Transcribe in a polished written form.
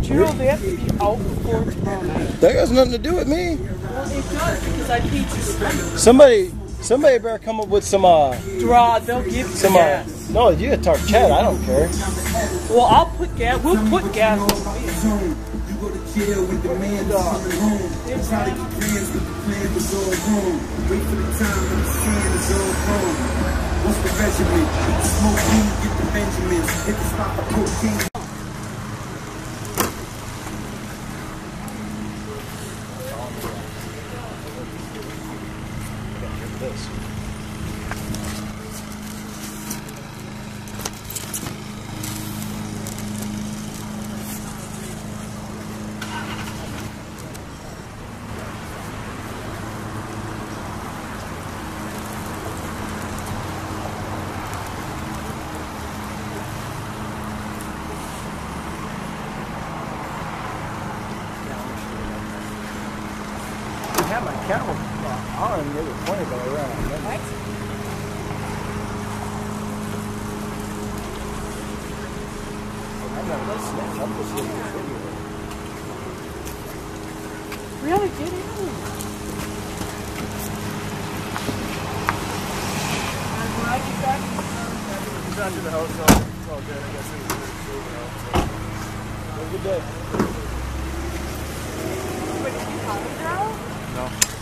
Gerald, they have to be out before tomorrow night. That has nothing to do with me. Well, it does because I teach you swimming. Somebody better come up with some Draw, they'll give you some gas. no, you can talk Chad. I don't care. Well, I'll put gas. We'll put gas on the You go to jail when the man's coming home. Try to get plans, but the plan was all wrong. Wait for the time when the sand is all gone. What's the regiment? Smoke weed, get the Benjamins. Hit the spot for cocaine. This. I had my camera on, they were pointing all around. What? I'm not listening, I'm just looking at video. Really? Get in. I'm glad you got me. He's not to the house, so it's all good. I guess it was Have a good day. Wait, did you call me, girl? No.